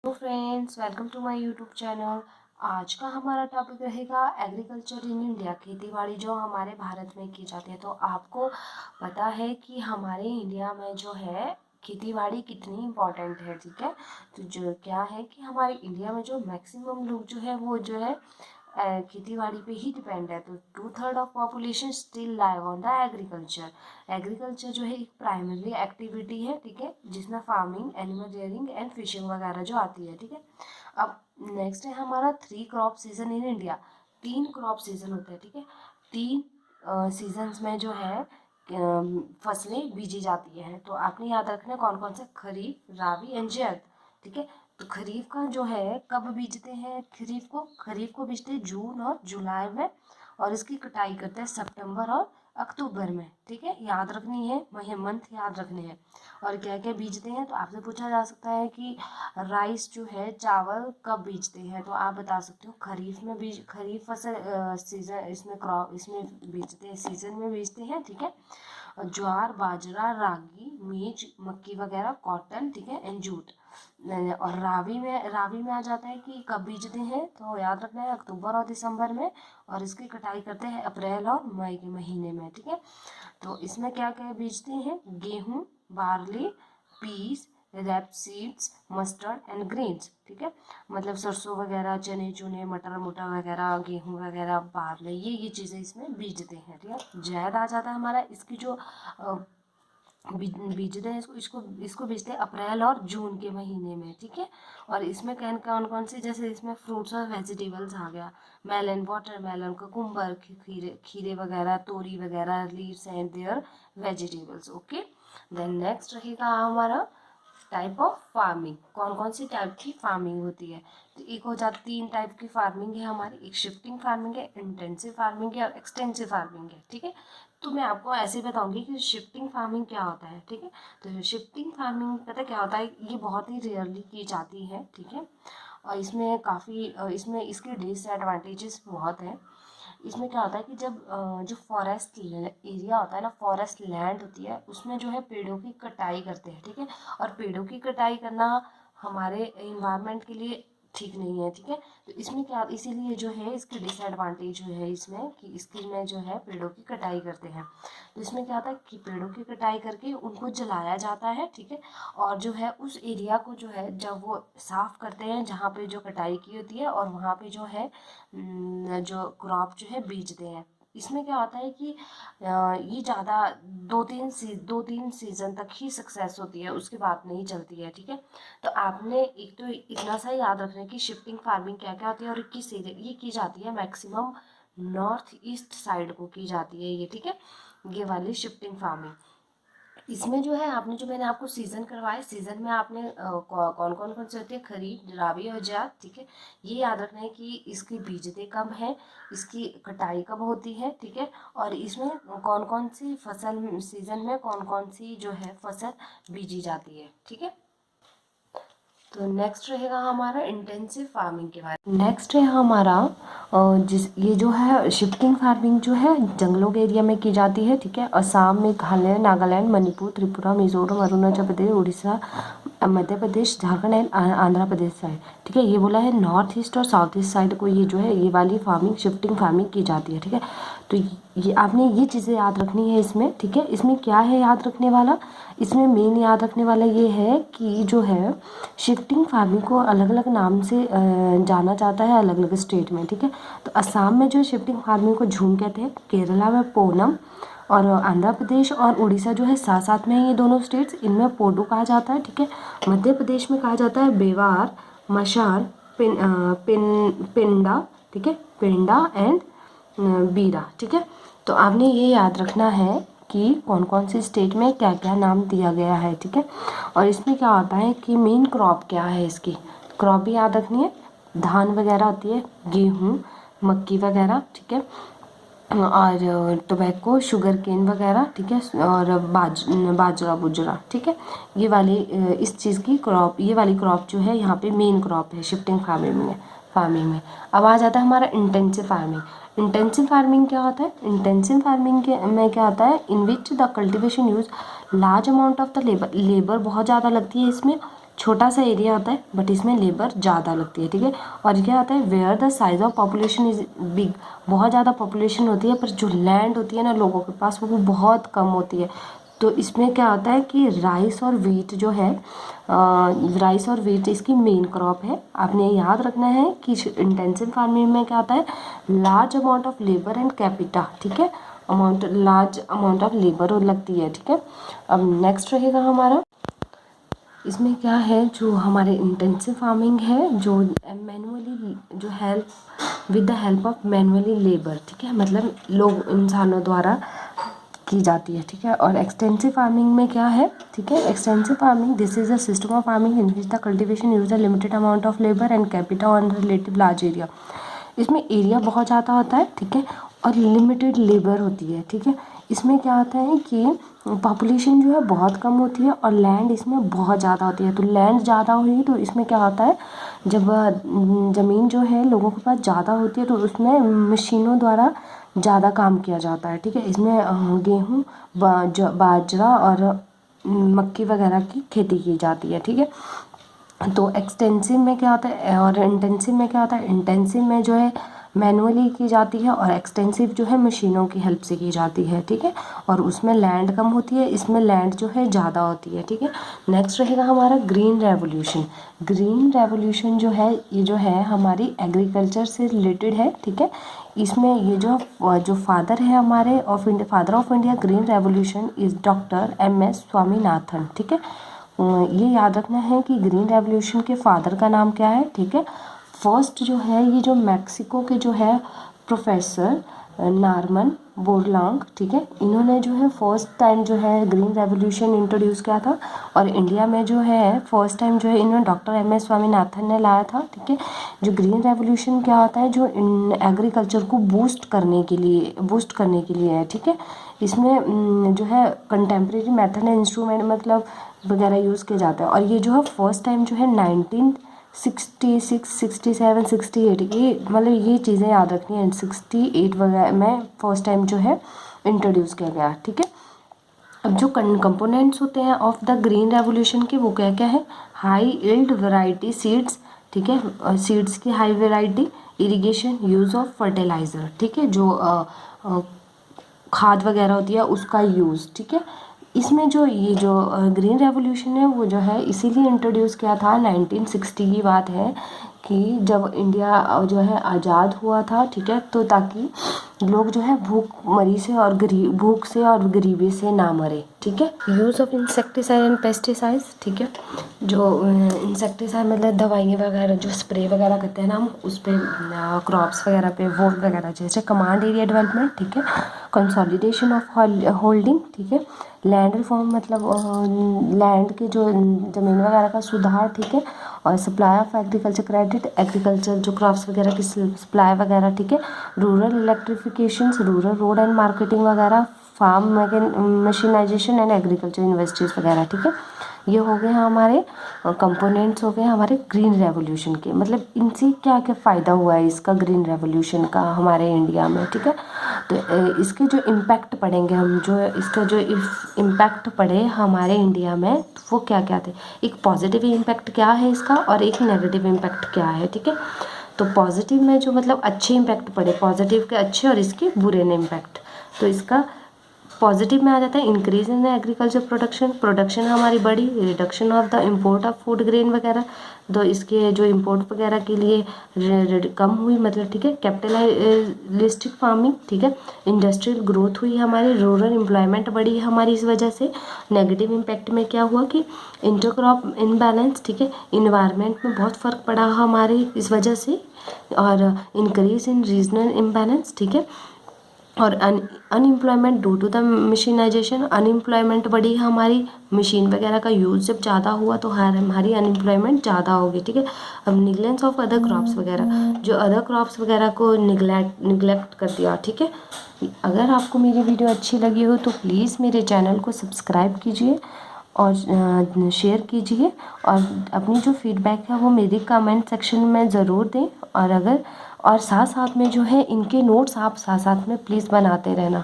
Hello friends, welcome to my YouTube channel. आज का हमारा टॉपिक रहेगा एग्रीकल्चर इन इंडिया, खेतीबाड़ी जो हमारे भारत में की जाती है। तो आपको पता है कि हमारे इंडिया में जो है खेतीबाड़ी कितनी इम्पोर्टेंट है, ठीक है। तो जो क्या है कि हमारे इंडिया में जो मैक्सिमम लोग जो है वो जो है खेती बाड़ी पे ही डिपेंड है। तो 2/3 of population still live on the agriculture. Agriculture जो है एक प्राइमरी एक्टिविटी है, ठीक है, जिसमें farming, animal rearing and fishing वगैरह जो आती है, ठीक है। अब नेक्स्ट है हमारा 3 crop season in India. 3 crop season होते हैं, ठीक है। 3 सीजन्स में जो है फसलें बीजी जाती हैं। तो आपने याद रखना कौन कौन से, खरीफ, राबी एंड जायद, ठीक है। तो खरीफ का जो है कब बीजते हैं, खरीफ को बीजते हैं जून और जुलाई में, और इसकी कटाई करते हैं सितंबर और अक्टूबर में, ठीक है। याद रखनी है, मंथ याद रखने हैं। और क्या क्या बीजते हैं, तो आपसे पूछा जा सकता है कि राइस जो है, चावल कब बीजते हैं, तो आप बता सकते हो खरीफ फसल सीजन, इसमें क्रॉप इसमें बीजते हैं, सीजन में बीजते हैं, ठीक है। ज्वार, बाजरा, रागी, मेज, मक्की वगैरह, कॉटन, ठीक है, एंड जूट। और रावी में आ जाता है कि कब बीजते हैं, तो याद रखना है अक्टूबर और दिसंबर में, और इसकी कटाई करते हैं अप्रैल और मई के महीने में, ठीक है। तो इसमें क्या क्या बीजते हैं, गेहूँ, barley, peas, rapeseeds, mustard and grains, ठीक है। मतलब सरसों वगैरह, चने चुने, मटर मुटर वगैरह, गेहूँ वगैरह, बार्ली, ये चीज़ें इसमें बीजते हैं, ठीक है। जायद आ जाता है हमारा, इसकी जो बीजते हैं, इसको बीजते हैं अप्रैल और जून के महीने में, ठीक है। और इसमें कौन कौन सी, जैसे इसमें फ्रूट्स और वेजिटेबल्स आ गया, मेलन, वाटरमेलन, कुकुम्बर, खीरे खीरे वगैरह, तोरी वगैरह, leaves and their vegetables, okay. Then next रहेगा हमारा टाइप ऑफ फार्मिंग, कौन कौन सी टाइप की फार्मिंग होती है। तो एक हो जाती, 3 टाइप की फार्मिंग है हमारी, एक शिफ्टिंग फार्मिंग है, इंटेंसिव फार्मिंग है, और एक्सटेंसिव फार्मिंग है, ठीक है। तो मैं आपको ऐसे बताऊंगी कि शिफ्टिंग फार्मिंग क्या होता है, ठीक है। तो शिफ्टिंग फार्मिंग पता क्या होता है, ये बहुत ही रेयरली की जाती है, ठीक है। और इसमें काफ़ी इसमें इसके डिसएडवांटेजेस बहुत हैं। इसमें क्या होता है कि जब जो फॉरेस्ट एरिया होता है ना, फॉरेस्ट लैंड होती है, उसमें जो है पेड़ों की कटाई करते हैं, ठीक है। और पेड़ों की कटाई करना हमारे इन्वायरमेंट के लिए ठीक नहीं है, ठीक है। तो इसमें क्या, इसीलिए जो है इसके डिसएडवांटेज जो है इसमें, कि इसकी में जो है पेड़ों की कटाई करते हैं। तो इसमें क्या होता है कि पेड़ों की कटाई करके उनको जलाया जाता है, ठीक है। और जो है उस एरिया को जो है जब वो साफ करते हैं जहाँ पे जो कटाई की होती है, और वहाँ पे जो है जो क्रॉप जो है बीजते हैं। इसमें क्या होता है कि ये ज़्यादा 2-3 सीजन तक ही सक्सेस होती है, उसके बाद नहीं चलती है, ठीक है। तो आपने एक तो इतना सा याद रखना है कि शिफ्टिंग फार्मिंग क्या क्या होती है, और किस एरिया ये की जाती है, मैक्सिमम नॉर्थ ईस्ट साइड को की जाती है ये, ठीक है, ये वाली शिफ्टिंग फार्मिंग। इसमें जो है आपने, जो मैंने आपको सीजन करवाए, सीजन में आपने कौन कौन कौन से होती है, खरीफ, राबी और जायद, ठीक है। ये याद रखना है कि इसकी बीजते कब है, इसकी कटाई कब होती है, ठीक है। और इसमें कौन कौन सी फसल, सीजन में कौन कौन सी जो है फसल बीजी जाती है, ठीक है। तो नेक्स्ट रहेगा हमारा इंटेंसिव फार्मिंग के बारे में। नेक्स्ट है हमारा जिस ये जो है शिफ्टिंग फार्मिंग जो है जंगलों के एरिया में की जाती है, ठीक है। असम, मेघालय, नागालैंड, मणिपुर, त्रिपुरा, मिजोरम, अरुणाचल प्रदेश, उड़ीसा, मध्य प्रदेश, झारखंड एंड आंध्र प्रदेश साइड, ठीक है। ये बोला है नॉर्थ ईस्ट और साउथ ईस्ट साइड को ये जो है ये वाली फार्मिंग, शिफ्टिंग फार्मिंग की जाती है, ठीक है। तो ये आपने ये चीज़ें याद रखनी है इसमें, ठीक है। इसमें क्या है याद रखने वाला, इसमें मेन याद रखने वाला ये है कि जो है शिफ्टिंग फार्मिंग को अलग अलग नाम से जाना जाता है अलग अलग स्टेट में, ठीक है। तो असम में जो शिफ्टिंग फार्मिंग को झूम कहते हैं, केरला में पोनम, और आंध्र प्रदेश और उड़ीसा जो है साथ साथ में है, ये दोनों स्टेट्स, इनमें पोडो कहा जाता है, ठीक है। मध्य प्रदेश में कहा जाता है बेवार, मशार, पिंडा, ठीक है, पिंडा एंड बीरा, ठीक है। तो आपने ये याद रखना है कि कौन कौन सी स्टेट में क्या क्या नाम दिया गया है, ठीक है। और इसमें क्या होता है कि मेन क्रॉप क्या है, इसकी क्रॉप भी याद रखनी है, धान वगैरह होती है, गेहूँ, मक्की वगैरह, ठीक है, और टोबैको, शुगर केन वगैरह, ठीक है, और बाजरा बुजरा, ठीक है। ये वाली इस चीज़ की क्रॉप, ये वाली क्रॉप जो है यहाँ पे मेन क्रॉप है शिफ्टिंग फार्मिंग में। अब आ जाता है हमारा इंटेंसिव फार्मिंग। इंटेंसिव फार्मिंग क्या होता है, इंटेंसिव फार्मिंग के में क्या होता है, in which the cultivation use large amount of the labour बहुत ज़्यादा लगती है इसमें, छोटा सा एरिया होता है बट इसमें लेबर ज़्यादा लगती है, ठीक है। और क्या होता है, where the size of population is big, बहुत ज़्यादा पॉपुलेशन होती है पर जो लैंड होती है ना लोगों के पास वो बहुत कम होती है। तो इसमें क्या होता है कि राइस और वीट जो है, राइस और वीट इसकी मेन क्रॉप है। आपने याद रखना है कि इंटेंसिव फार्मिंग में क्या होता है, large amount of labour and capita, ठीक है, लार्ज अमाउंट ऑफ लेबर लगती है, ठीक है। अब नेक्स्ट रहेगा हमारा, इसमें क्या है, जो हमारे इंटेंसिव फार्मिंग है जो मैनुअली, जो help with the help of manually labour, ठीक है, मतलब लोग इंसानों द्वारा की जाती है, ठीक है। और एक्सटेंसिव फार्मिंग में क्या है, ठीक है, extensive farming this is a system of farming in which the cultivation use a limited amount of labour and capital on relative large area. इसमें एरिया बहुत ज़्यादा होता है, ठीक है, और लिमिटेड लेबर होती है, ठीक है। इसमें क्या होता है कि पॉपुलेशन जो है बहुत कम होती है और लैंड इसमें बहुत ज़्यादा होती है। तो लैंड ज़्यादा हुई तो इसमें क्या होता है, जब ज़मीन जो है लोगों के पास ज़्यादा होती है तो उसमें मशीनों द्वारा ज़्यादा काम किया जाता है, ठीक है। इसमें गेहूँ, बाजरा और मक्की वगैरह की खेती की जाती है, ठीक है। तो एक्सटेंसिव में क्या होता है और इंटेंसिव में क्या होता है, इंटेंसिव में जो है मैनुअली की जाती है और एक्सटेंसिव जो है मशीनों की हेल्प से की जाती है, ठीक है। और उसमें लैंड कम होती है, इसमें लैंड जो है ज़्यादा होती है, ठीक है। नेक्स्ट रहेगा हमारा ग्रीन रेवोल्यूशन। ग्रीन रेवोल्यूशन जो है ये जो है हमारी एग्रीकल्चर से रिलेटेड है, ठीक है। इसमें ये जो फादर है हमारे father of India green revolution is doctor MS Swaminathan, ठीक है। ये याद रखना है कि ग्रीन रेवोल्यूशन के फादर का नाम क्या है, ठीक है। फर्स्ट जो है ये जो मैक्सिको के जो है प्रोफेसर नार्मन बोरलांग, ठीक है, इन्होंने जो है फर्स्ट टाइम जो है ग्रीन रेवोल्यूशन इंट्रोड्यूस किया था। और इंडिया में जो है फर्स्ट टाइम जो है इन्होंने डॉक्टर MS स्वामीनाथन ने लाया था, ठीक है। जो ग्रीन रेवोल्यूशन क्या होता है, जो एग्रीकल्चर को बूस्ट करने के लिए है, ठीक है। इसमें जो है कंटेम्प्रेरी मेथड एंड इंस्ट्रूमेंट मतलब वगैरह यूज़ किया जाता है। और ये जो है फर्स्ट टाइम जो है 1966, 67, 68 ये मतलब ये चीज़ें याद रखनी है, 68 वगैरह में फर्स्ट टाइम जो है इंट्रोड्यूस किया गया, ठीक है। अब जो कंपोनेंट्स होते हैं ऑफ द ग्रीन रेवोल्यूशन के वो क्या क्या है, हाई यील्ड वैरायटी सीड्स, ठीक है, सीड्स की high variety, irrigation, use of fertiliser, ठीक है, जो खाद वगैरह होती है उसका यूज़, ठीक है। इसमें जो ये जो ग्रीन रेवोल्यूशन है वो जो है इसीलिए इंट्रोड्यूस किया था, 1960 की बात है कि जब इंडिया जो है आज़ाद हुआ था, ठीक है, तो ताकि लोग जो है भूख से और गरीबी से ना मरे, ठीक है। Use of insecticide and pesticides, ठीक है, जो इंसेक्टिसाइड मतलब दवाइयाँ वगैरह जो स्प्रे वगैरह करते हैं ना हम उस पर क्रॉप्स वगैरह पे वो वगैरह, जैसे कमांड एरिया डेवलपमेंट, ठीक है, कंसोलिडेशन ऑफ होल्डिंग, ठीक है, लैंड रिफॉर्म मतलब लैंड के जो ज़मीन वगैरह का सुधार, ठीक है, और supply of agriculture credit, agriculture जो क्रॉप्स वगैरह की सप्लाई वगैरह, ठीक है, rural electrification, rural road and marketing वगैरह, फार्म मशीनाइजेशन एंड एग्रीकल्चर इंडस्ट्रीज वगैरह, ठीक है। ये हो गए हमारे कंपोनेंट्स हो गए हमारे ग्रीन रेवोल्यूशन के, मतलब इनसे क्या क्या फ़ायदा हुआ है इसका ग्रीन रेवोल्यूशन का हमारे इंडिया में, ठीक है। तो इसके जो इम्पैक्ट पड़ेंगे हम, जो इसका जो इम्पैक्ट पड़े हमारे इंडिया में तो वो क्या क्या थे, एक पॉजिटिव इम्पैक्ट क्या है इसका और एक नेगेटिव इम्पैक्ट क्या है, ठीक है। तो पॉजिटिव में जो मतलब अच्छे इम्पैक्ट पड़े, पॉजिटिव के अच्छे और इसके बुरे इम्पैक्ट, तो इसका पॉजिटिव में आ जाता है इंक्रीज इन एग्रीकल्चर प्रोडक्शन हमारी बढ़ी, reduction of the import of food grain वगैरह, तो इसके जो इम्पोर्ट वगैरह के लिए कम हुई मतलब, ठीक है, कैपिटलिस्टिक फार्मिंग, ठीक है, इंडस्ट्रियल ग्रोथ हुई हमारी, रूरल एम्प्लॉयमेंट बढ़ी हमारी इस वजह से। नेगेटिव इम्पैक्ट में क्या हुआ कि इंटरक्रॉप इनबैलेंस, ठीक है, इन्वायरमेंट में बहुत फ़र्क पड़ा हमारे इस वजह से, और इंक्रीज इन रीजनल इम्बैलेंस, ठीक है, और unemployment due to the mechanisation, unemployment बढ़ी हमारी, मशीन वगैरह का यूज़ जब ज़्यादा हुआ तो हमारी अनएम्प्लॉयमेंट ज़्यादा होगी, ठीक है। अब निगलेंस ऑफ अदर क्रॉप्स वगैरह, जो अदर क्रॉप्स वगैरह को निगलेक्ट कर दिया, ठीक है। अगर आपको मेरी वीडियो अच्छी लगी हो तो प्लीज़ मेरे चैनल को सब्सक्राइब कीजिए और शेयर कीजिए, और अपनी जो फीडबैक है वो मेरी कमेंट सेक्शन में ज़रूर दें। और साथ साथ में जो है इनके नोट्स आप साथ साथ में प्लीज़ बनाते रहना।